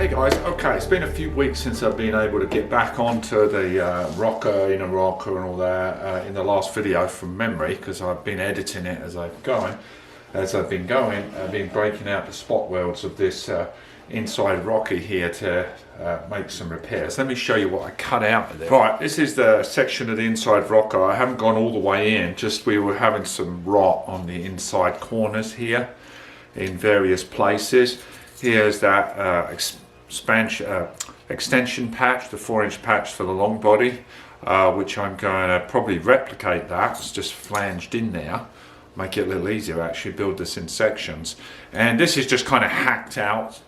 Hey guys, okay, it's been a few weeks since I've been able to get back onto the inner rocker and all that in the last video from memory, because I've been editing it as I've been going. I've been breaking out the spot welds of this inside rocker here to make some repairs. Let me show you what I cut out of there. Right, this is the section of the inside rocker. I haven't gone all the way in, just we were having some rot on the inside corners here in various places. Here's that extension patch, the 4-inch patch for the long body, which I'm going to probably replicate that. It's just flanged in there, make it a little easier actually, build this in sections. And this is just kind of hacked out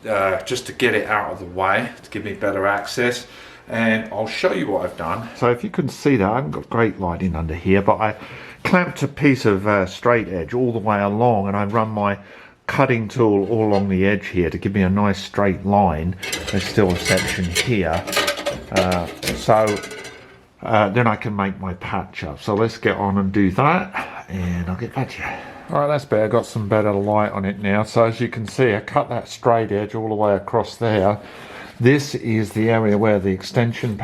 just to get it out of the way, to give me better access. And I'll show you what I've done. So if you can see that, I haven't got great lighting under here, but I clamped a piece of straight edge all the way along, and I run my cutting tool all along the edge here to give me a nice straight line. There's still a section here, then I can make my patch up. So let's get on and do that, and I'll get back to you. Alright, that's better. Got some better light on it now. So as you can see, I cut that straight edge all the way across there. This is the area where the extension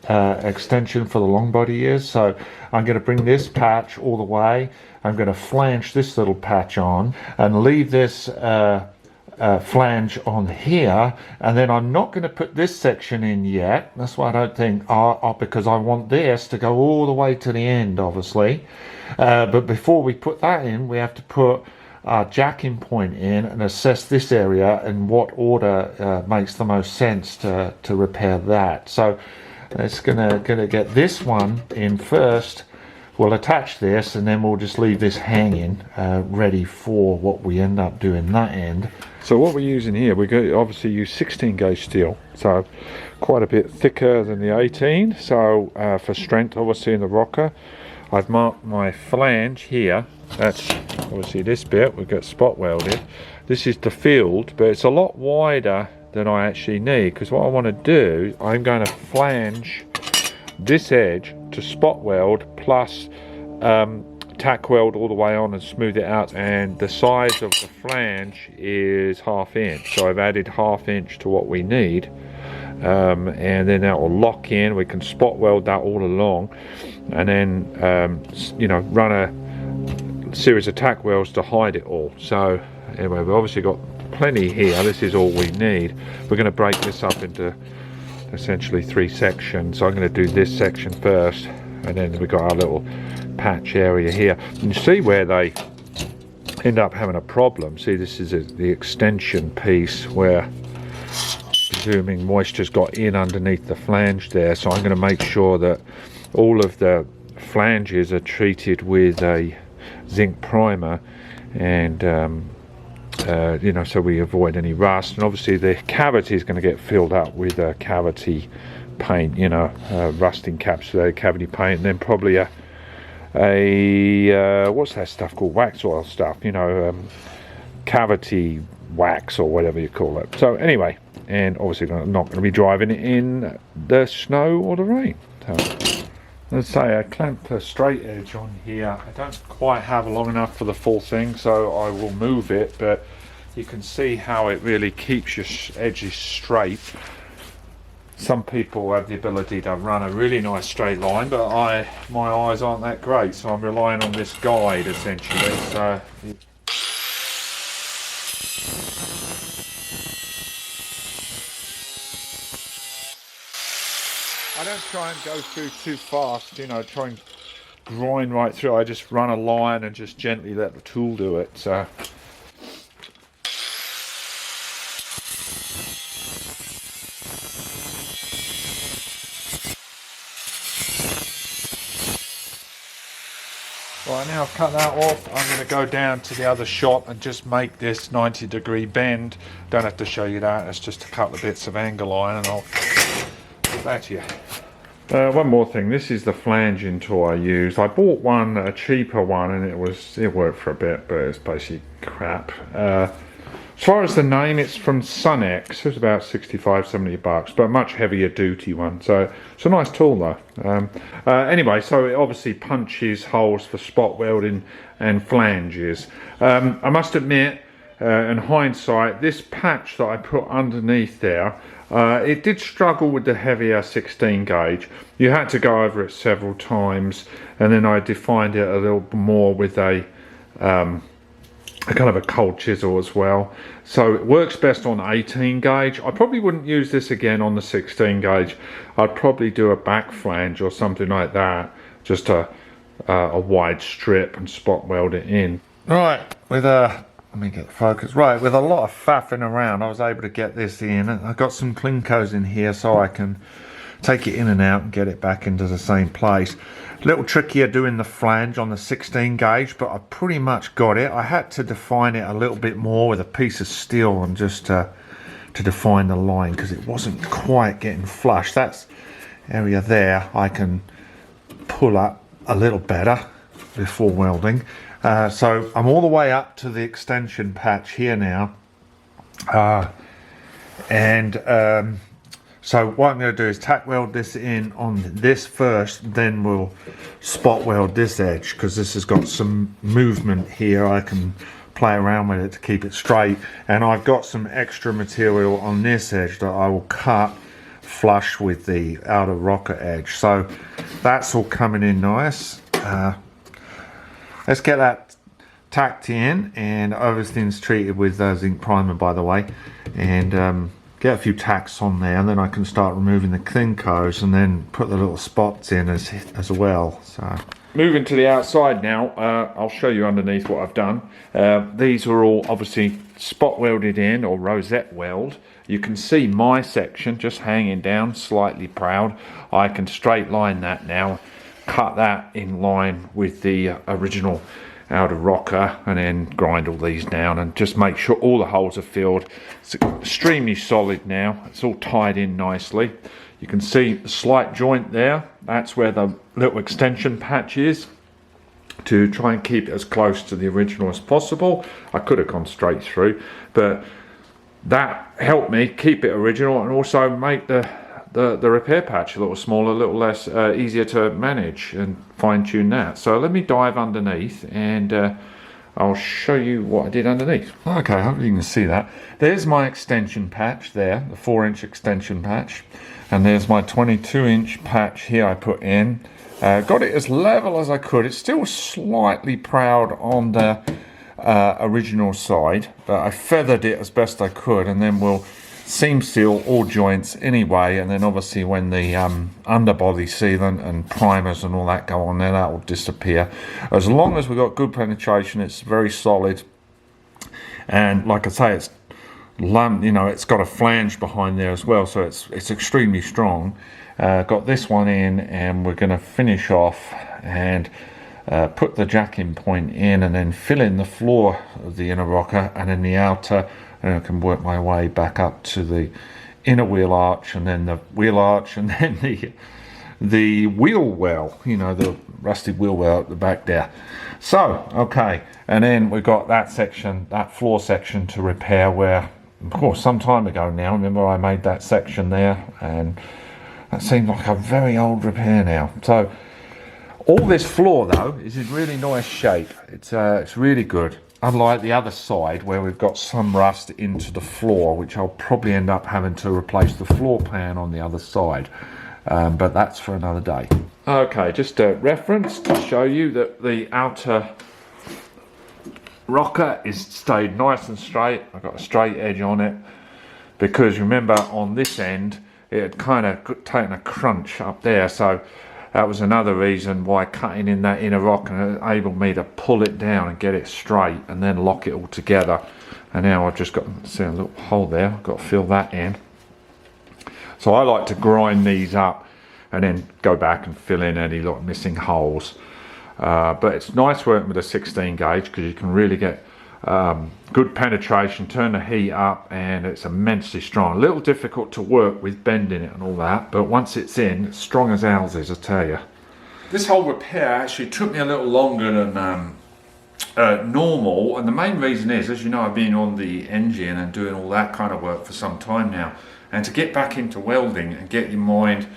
extension for the long body is. So I'm going to bring this patch all the way. I'm going to flange this little patch on and leave this flange on here, and then I'm not going to put this section in yet. That's why I don't think, because I want this to go all the way to the end, obviously. But before we put that in, we have to put our jacking point in and assess this area and what order makes the most sense to repair that. So it's gonna get this one in first. We'll attach this, and then we'll just leave this hanging ready for what we end up doing that end. So what we're using here, we're going to obviously use 16 gauge steel, so quite a bit thicker than the 18. So for strength, obviously, in the rocker, I've marked my flange here. That's obviously this bit we've got spot welded. This is the field, but it's a lot wider than I actually need, because what I want to do, I'm going to flange this edge to spot weld plus tack weld all the way on and smooth it out, and the size of the flange is 1/2 inch, so I've added 1/2 inch to what we need, and then that will lock in. We can spot weld that all along, and then you know, run a series of tack welds to hide it all. So anyway, we've obviously got plenty here. This is all we need. We're going to break this up into essentially 3 sections. So I'm going to do this section first, and then we've got our little patch area here. And you see where they end up having a problem. See, this is the extension piece where, presuming moisture's got in underneath the flange there. So I'm going to make sure that all of the flanges are treated with a zinc primer, and you know, so we avoid any rust. And obviously the cavity is going to get filled up with cavity paint, you know, rust encapsulated cavity paint, and then probably a what's that stuff called, wax oil stuff, you know, cavity wax or whatever you call it. So anyway, and obviously I'm not going to be driving it in the snow or the rain. So let's say I clamped a straight edge on here. I don't quite have long enough for the full thing, so I will move it, but you can see how it really keeps your edges straight. Some people have the ability to run a really nice straight line, but my eyes aren't that great, so I'm relying on this guide essentially. So I don't try and go through too fast, you know, try and grind right through. I just run a line and just gently let the tool do it. So right, now I've cut that off, I'm going to go down to the other shop and just make this 90-degree bend. Don't have to show you that, it's just a couple of bits of angle iron, and I'll get back to you. One more thing, this is the flanging tool I use. I bought one, a cheaper one, and it worked for a bit, but it's basically crap. As far as the name, it's from Sunex. It's about 65-70 bucks, but a much heavier duty one. So it's a nice tool though. Anyway, so it obviously punches holes for spot welding and flanges. I must admit, in hindsight, this patch that I put underneath there, it did struggle with the heavier 16 gauge. You had to go over it several times, and then I defined it a little more with a kind of a cold chisel as well. So it works best on 18 gauge. I probably wouldn't use this again on the 16 gauge. I'd probably do a back flange or something like that, just a wide strip, and spot weld it in. Right, with let me get the focus. Right, with a lot of faffing around, I was able to get this in. I got some Klinkos in here so I can take it in and out and get it back into the same place. A little trickier doing the flange on the 16 gauge, but I pretty much got it. I had to define it a little bit more with a piece of steel and just to define the line, because it wasn't quite getting flush. That's area there I can pull up a little better before welding. So I'm all the way up to the extension patch here now, so what I'm going to do is tack weld this in on this first, then we'll spot weld this edge, because this has got some movement here. I can play around with it to keep it straight, and I've got some extra material on this edge that I will cut flush with the outer rocker edge. So that's all coming in nice. Let's get that tacked in, and everything's treated with zinc primer, by the way, and get a few tacks on there, and then I can start removing the Klinkos and then put the little spots in as well. So moving to the outside now, I'll show you underneath what I've done. These are all obviously spot welded in, or rosette weld. You can see my section just hanging down, slightly proud. I can straight line that now, cut that in line with the original outer rocker, and then grind all these down and just make sure all the holes are filled. It's extremely solid now. It's all tied in nicely. You can see the slight joint there. That's where the little extension patch is, to try and keep it as close to the original as possible. I could have gone straight through, but that helped me keep it original and also make the repair patch a little smaller, a little less easier to manage, and fine-tune that. So let me dive underneath and I'll show you what I did underneath. Okay, I hope you can see that. There's my extension patch there, the 4-inch extension patch, and there's my 22-inch patch here I put in. Got it as level as I could. It's still slightly proud on the original side, but I feathered it as best I could, and then we'll seam seal all joints anyway, and then obviously when the underbody sealant and primers and all that go on there, that will disappear. As long as we've got good penetration, it's very solid, and like I say, it's it's got a flange behind there as well, so it's extremely strong. Got this one in, and we're going to finish off and put the jack-in point in, and then fill in the floor of the inner rocker, and then the outer, and I can work my way back up to the inner wheel arch, and then the wheel arch, and then the wheel well, the rusted wheel well at the back there. So, okay, and then we've got that section, that floor section to repair, where, of course, some time ago now, remember I made that section there, and that seemed like a very old repair now. So, all this floor, though, is in really nice shape. It's really good. Unlike the other side, where we've got some rust into the floor, which I'll probably end up having to replace the floor pan on the other side. But that's for another day. Okay, just a reference to show you that the outer rocker is stayed nice and straight. I've got a straight edge on it, because remember on this end, it had kind of taken a crunch up there. So that was another reason why cutting in that inner rock enabled me to pull it down and get it straight, and then lock it all together. And now I've just got, see a little hole there, I've got to fill that in. So I like to grind these up and then go back and fill in any lot missing holes. But it's nice working with a 16 gauge, because you can really get good penetration, turn the heat up, and it's immensely strong. A little difficult to work with bending it and all that, but once it's in, it's strong as houses, I tell you. This whole repair actually took me a little longer than normal, and the main reason is, as you know, I've been on the engine and doing all that kind of work for some time now, and to get back into welding and get your mind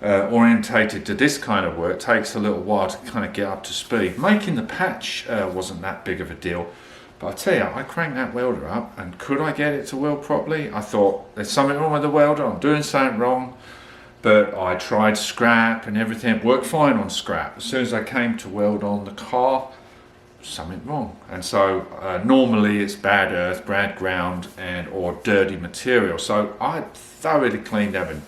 orientated to this kind of work takes a little while to kind of get up to speed. Making the patch wasn't that big of a deal, But I tell you, I cranked that welder up, and could I get it to weld properly? I thought, there's something wrong with the welder, I'm doing something wrong. But I tried scrap and everything, it worked fine on scrap. As soon as I came to weld on the car, something wrong. And so normally it's bad earth, bad ground, and or dirty material. So I thoroughly cleaned everything,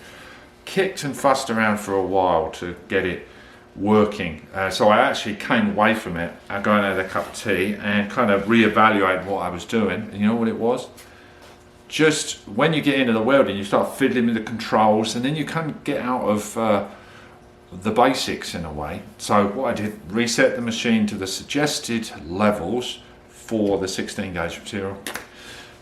kicked and fussed around for a while to get it working. So I actually came away from it, going out with a cup of tea and kind of reevaluated what I was doing. And you know what it was? Just when you get into the welding, you start fiddling with the controls, and then you kind of get out of the basics in a way. So what I did, reset the machine to the suggested levels for the 16 gauge material.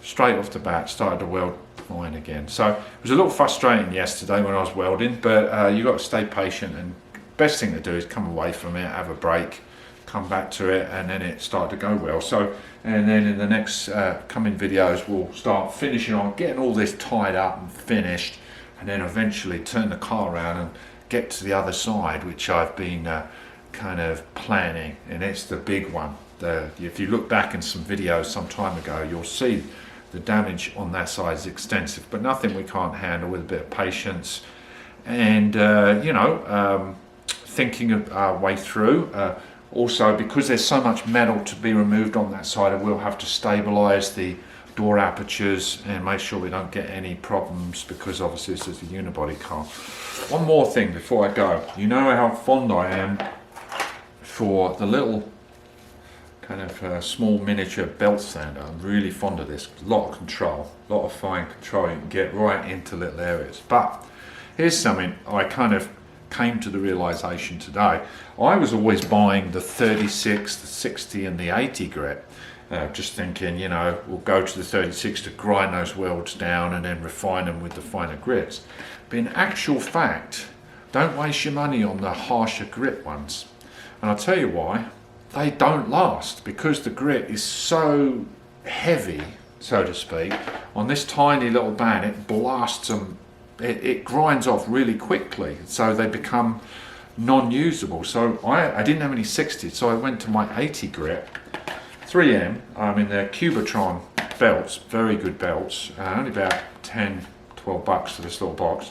Straight off the bat, started to weld fine again. So it was a little frustrating yesterday when I was welding, but you got to stay patient, and best thing to do is come away from it, have a break, come back to it, and then it started to go well. So, and then in the next coming videos, we'll start finishing on getting all this tied up and finished, and then eventually turn the car around and get to the other side, which I've been kind of planning, and it's the big one. If you look back in some videos some time ago, you'll see the damage on that side is extensive, but nothing we can't handle with a bit of patience and thinking of our way through. Also, because there's so much metal to be removed on that side, I will have to stabilize the door apertures and make sure we don't get any problems, because obviously this is a unibody car. One more thing before I go. You know how fond I am for the little kind of small miniature belt sander. I'm really fond of this. A lot of control, a lot of fine control. You can get right into little areas. But here's something I kind of came to the realization today. I was always buying the 36, the 60 and the 80 grit. Just thinking, you know, we'll go to the 36 to grind those welds down and then refine them with the finer grits. But in actual fact, don't waste your money on the harsher grit ones. And I'll tell you why. They don't last, because the grit is so heavy, so to speak. On this tiny little band, it blasts them, it grinds off really quickly, so they become non-usable. So I didn't have any 60s, so I went to my 80 grit. 3M, I mean they're Cubitron belts, very good belts, only about 10, 12 bucks for this little box,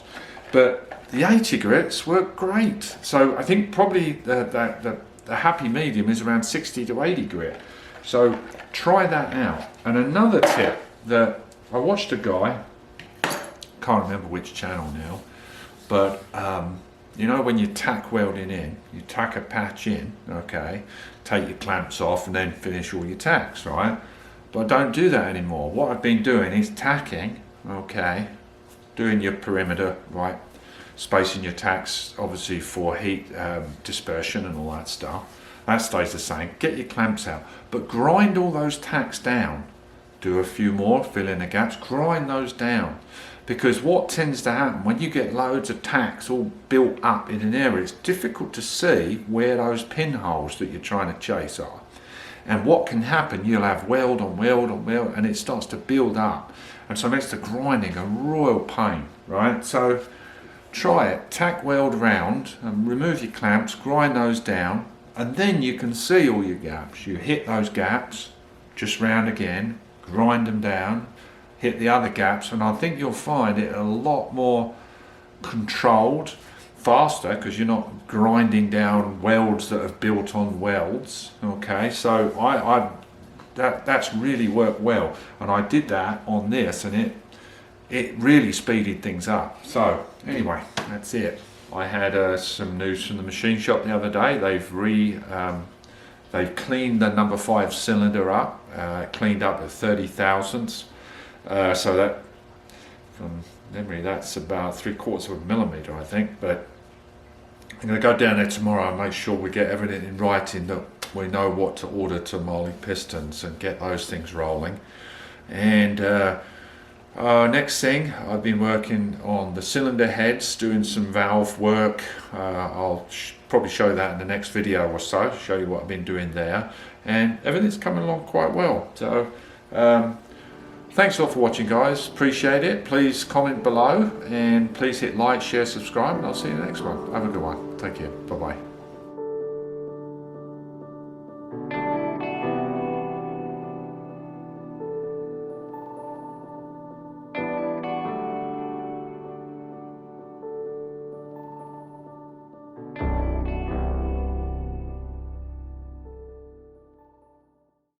but the 80 grits work great. So I think probably the happy medium is around 60 to 80 grit. So try that out. And another tip that I watched a guy, can't remember which channel now, but you know when you tack welding in, you tack a patch in, okay, take your clamps off and then finish all your tacks, right? But I don't do that anymore. What I've been doing is tacking, okay, doing your perimeter, right, spacing your tacks obviously for heat dispersion and all that stuff. That stays the same. Get your clamps out, but grind all those tacks down. Do a few more, fill in the gaps, grind those down. Because what tends to happen when you get loads of tacks all built up in an area, it's difficult to see where those pinholes that you're trying to chase are. And what can happen, you'll have weld on weld on weld, and it starts to build up. And so it makes the grinding a royal pain, right? So try it, tack weld round, and remove your clamps, grind those down, and then you can see all your gaps. You hit those gaps, just round again, grind them down, hit the other gaps, and I think you'll find it a lot more controlled, faster, because you're not grinding down welds that have built on welds. Okay, so that's really worked well, and I did that on this, and it really speeded things up. So anyway, that's it. I had some news from the machine shop the other day. They've cleaned the number 5 cylinder up, cleaned up at 30 thousandths. So that, from memory, that's about 3/4 of a millimeter, I think. But I'm going to go down there tomorrow and make sure we get everything in writing, that we know what to order to molding pistons and get those things rolling. And next thing, I've been working on the cylinder heads, doing some valve work. I'll probably show that in the next video or so, show you what I've been doing there. And everything's coming along quite well. So thanks a lot for watching, guys. Appreciate it. Please comment below, and please hit like, share, subscribe, and I'll see you in the next one. Have a good one. Take care. Bye-bye.